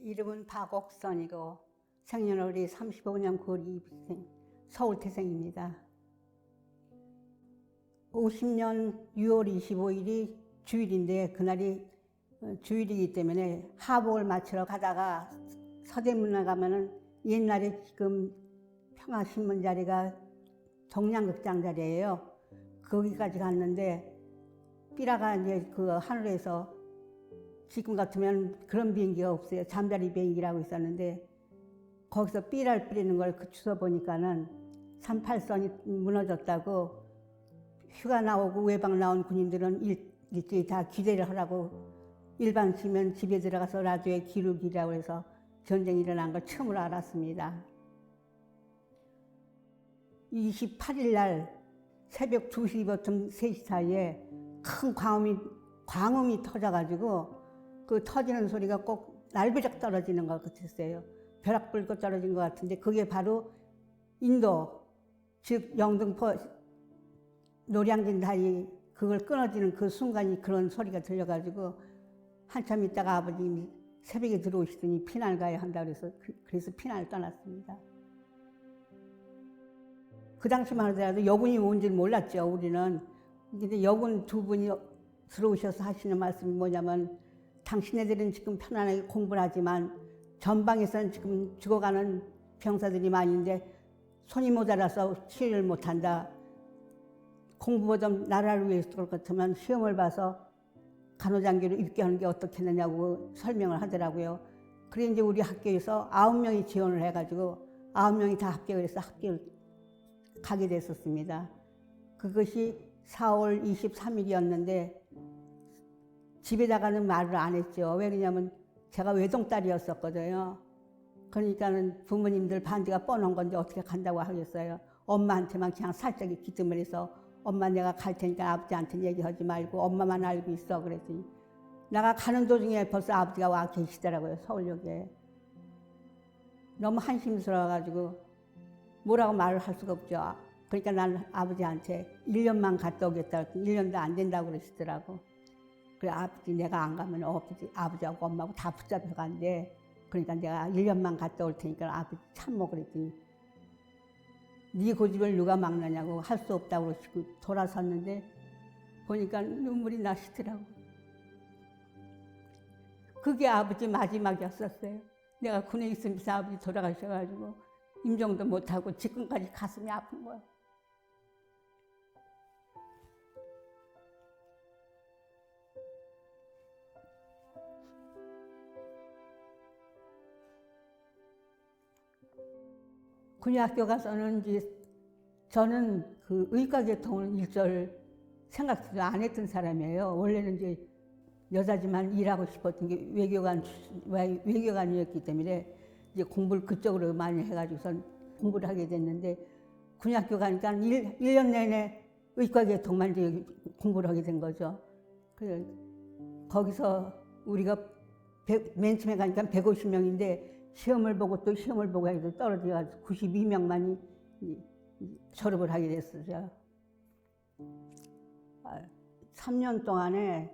이름은 박옥선이고 생년월일 35년 9월 2일생 서울태생입니다. 50년 6월 25일이 주일인데 그날이 주일이기 때문에 하복을 맞추러 가다가 서대문에 가면은 옛날에 지금 평화신문 자리가 동양극장 자리예요. 거기까지 갔는데 삐라가 이제 그 하늘에서 지금 같으면 그런 비행기가 없어요. 잠자리 비행기라고 있었는데 거기서 삐라를 뿌리는 걸 주워 보니까는 38선이 무너졌다고 휴가 나오고 외박 나온 군인들은 일제히 다 기대를 하라고 일반 시민 집에 들어가서 라디오에 기록이라고 해서 전쟁이 일어난 걸 처음으로 알았습니다. 28일 날 새벽 2시부터 3시 사이에 큰 광음이 터져가지고 그 터지는 소리가 꼭 날벼락 떨어지는 것 같았어요. 벼락 불고 떨어진 것 같은데 그게 바로 인도, 즉 영등포 노량진 다리 그걸 끊어지는 그 순간이 그런 소리가 들려가지고 한참 있다가 아버님이 새벽에 들어오시더니 피난을 가야 한다고 그래서 피난을 떠났습니다. 그 당시만 하더라도 여군이 온 줄 몰랐죠, 우리는. 근데 여군 두 분이 들어오셔서 하시는 말씀이 뭐냐면 당신네들은 지금 편안하게 공부를 하지만 전방에서는 지금 죽어가는 병사들이 많은데 손이 모자라서 치료를 못한다. 공부보다 나라를 위해서 그럴 것 같으면 시험을 봐서 간호장교를 입대하는 게 어떻겠느냐고 설명을 하더라고요. 그래 이제 우리 학교에서 9명이 지원을 해가지고 9명이 다 합격을 해서 학교를 가게 됐었습니다. 그것이 4월 23일이었는데 집에다가는 말을 안 했죠. 왜 그러냐면 제가 외동딸이었었거든요. 그러니까는 부모님들 반대가 뻔한 건데 어떻게 간다고 하겠어요. 엄마한테만 그냥 살짝 기뜸을 해서 엄마 내가 갈 테니까 아버지한테 얘기하지 말고 엄마만 알고 있어 그랬더니 내가 가는 도중에 벌써 아버지가 와 계시더라고요. 서울역에. 너무 한심스러워가지고 뭐라고 말을 할 수가 없죠. 그러니까 난 아버지한테 1년만 갔다 오겠다 했더니 1년도 안 된다고 그러시더라고. 그래 아버지 내가 안 가면 아버지하고 엄마하고 다 붙잡혀 간대. 그러니까 내가 1년만 갔다 올 테니까 아버지 참모 그랬더니 네 고집을 누가 막느냐고 할 수 없다고 그러시고 돌아섰는데 보니까 눈물이 나시더라고. 그게 아버지 마지막이었었어요. 내가 군에 있으면서 아버지 돌아가셔가지고 임종도 못하고 지금까지 가슴이 아픈 거야. 군의학교 가서는 이제 저는 그 의과계통은 일절 생각도 안 했던 사람이에요. 원래는 이제 여자지만 일하고 싶었던 게 외교관이었기 때문에 이제 공부를 그쪽으로 많이 해가지고선 공부를 하게 됐는데 군의학교 가니까 1년 내내 의과계통만 이제 공부를 하게 된 거죠. 그래서 거기서 우리가 맨 처음에 가니까 150명인데 시험을 보고 또 시험을 보고 해서 떨어져가지고 92명만이 졸업을 하게 됐어요. 3년 동안에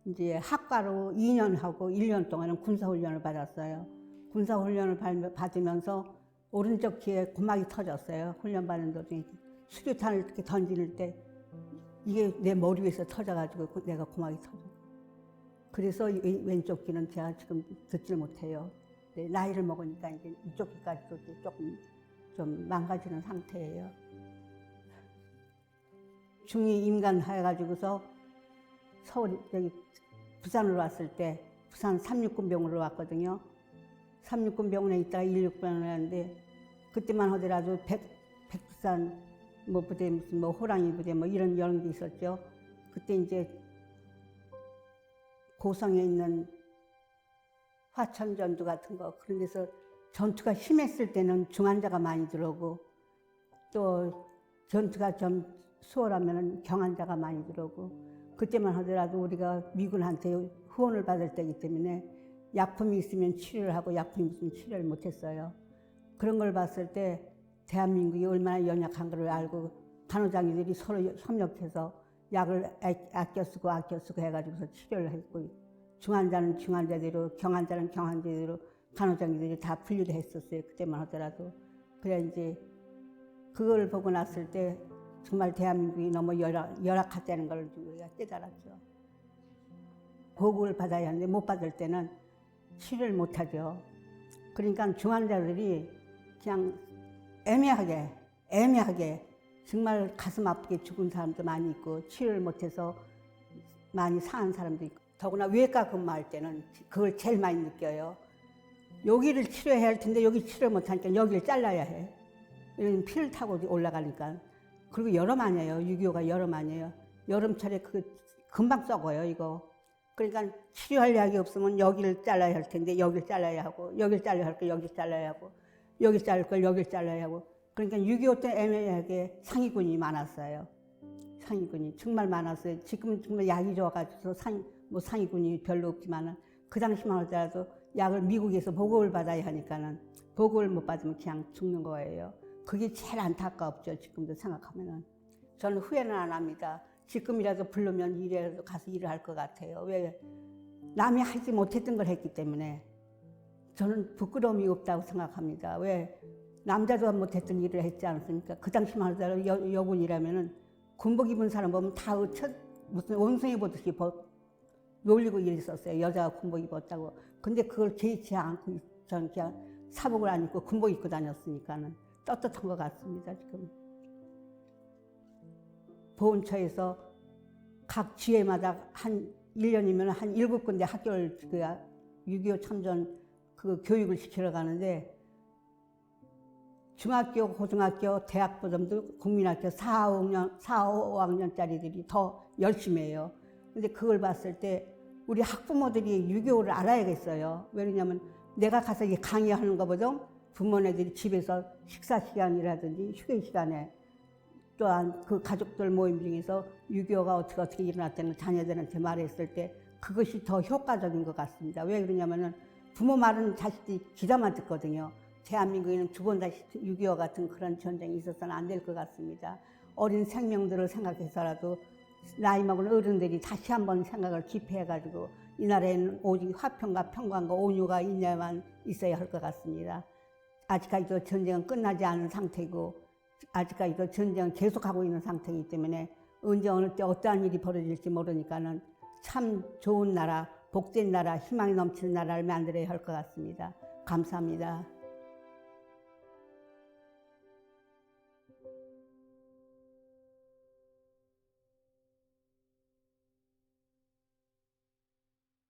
이제 학과로 2년 하고 1년 동안은 군사훈련을 받았어요. 군사훈련을 받으면서 오른쪽 귀에 고막이 터졌어요. 훈련받는 도중에 수류탄을 이렇게 던질 때 이게 내 머리 위에서 터져가지고 내가 고막이 터졌어요. 그래서 왼쪽 귀는 제가 지금 듣질 못해요. 나이를 먹으니까 이제 이쪽 귀까지도 조금 좀 망가지는 상태예요. 중2 임관 해가지고서 여기 부산으로 왔을 때 부산 369병으로 왔거든요. 369병원에 있다가 169병원에 왔는데 그때만 하더라도 백두산 부대 무슨 호랑이 부대 이런 게 있었죠. 그때 이제 고성에 있는 화천전투 같은 거 그런 데서 전투가 심했을 때는 중환자가 많이 들어오고 또 전투가 좀 수월하면 경환자가 많이 들어오고 그때만 하더라도 우리가 미군한테 후원을 받을 때이기 때문에 약품이 있으면 치료를 하고 약품이 없으면 치료를 못했어요. 그런 걸 봤을 때 대한민국이 얼마나 연약한 걸 알고 간호장님들이 서로 협력해서 약을 아껴 쓰고 해가지고서 치료를 했고 중환자는 중환자대로, 경환자는 경환자대로 간호장님들이 다 분류를 했었어요. 그때만 하더라도. 그래 이제 그걸 보고 났을 때 정말 대한민국이 너무 열악하다는 걸 우리가 깨달았죠. 보급을 받아야 하는데 못 받을 때는 치료를 못 하죠. 그러니까 중환자들이 그냥 애매하게 정말 가슴 아프게 죽은 사람도 많이 있고 치료를 못해서 많이 상한 사람도 있고, 더구나 외과 근무할 때는 그걸 제일 많이 느껴요. 여기를 치료해야 할 텐데 여기 치료 못하니까 여기를 잘라야 해. 왜냐면 피를 타고 올라가니까. 그리고 여름 아니에요. 6.25가 여름 아니에요. 여름철에 금방 썩어요, 이거. 그러니까 치료할 약이 없으면 여기를 잘라야 할 텐데 여기를 잘라야 하고, 여기를 잘라야 할 걸 여기를 잘라야 하고, 여기 자를 걸 여기를 잘라야 하고. 그러니까 6.25 때 애매하게 상위군이 많았어요. 상위군이 정말 많았어요. 지금은 정말 약이 좋아가지고 상위군이 별로 없지만은 그 당시만 하더라도 약을 미국에서 보급을 받아야 하니까는 보급을 못 받으면 그냥 죽는 거예요. 그게 제일 안타깝죠. 지금도 생각하면은. 저는 후회는 안 합니다. 지금이라도 부르면 이래라도 가서 일을 할 것 같아요. 왜? 남이 하지 못했던 걸 했기 때문에 저는 부끄러움이 없다고 생각합니다. 왜? 남자도 못했던 일을 했지 않습니까? 그 당시만 하더라도 여군이라면은 군복 입은 사람 보면 다 무슨 원숭이 보듯이 놀리고 이랬었어요. 여자가 군복 입었다고. 근데 그걸 개의치 않고 저는 그냥 사복을 안 입고 군복 입고 다녔으니까는 떳떳한 것 같습니다. 지금 보훈처에서 각 지회마다 한 1년이면 한 7군데 학교를 6.25 참전 그 교육을 시키러 가는데, 중학교, 고등학교, 대학보다도 국민학교 4, 5학년짜리들이 더 열심히 해요. 근데 그걸 봤을 때 우리 학부모들이 6.25를 알아야겠어요. 왜냐면 내가 가서 강의하는 것보다 부모네들이 집에서 식사 시간이라든지 휴게 시간에 또한 그 가족들 모임 중에서 6.25가 어떻게 일어났다는 자녀들한테 말했을 때 그것이 더 효과적인 것 같습니다. 왜 그러냐면은 부모 말은 자식들이 귀담아 듣거든요. 대한민국에는 두 번 다시 6.25 같은 그런 전쟁이 있어서는 안 될 것 같습니다. 어린 생명들을 생각해서라도 나이 먹은 어른들이 다시 한번 생각을 깊이해가지고 이 나라에는 오직 화평과 평강과 온유가 있냐만 있어야 할 것 같습니다. 아직까지도 전쟁은 끝나지 않은 상태고 아직까지도 전쟁은 계속하고 있는 상태이기 때문에 언제 어느 때 어떠한 일이 벌어질지 모르니까는 참 좋은 나라, 복된 나라, 희망이 넘치는 나라를 만들어야 할 것 같습니다. 감사합니다.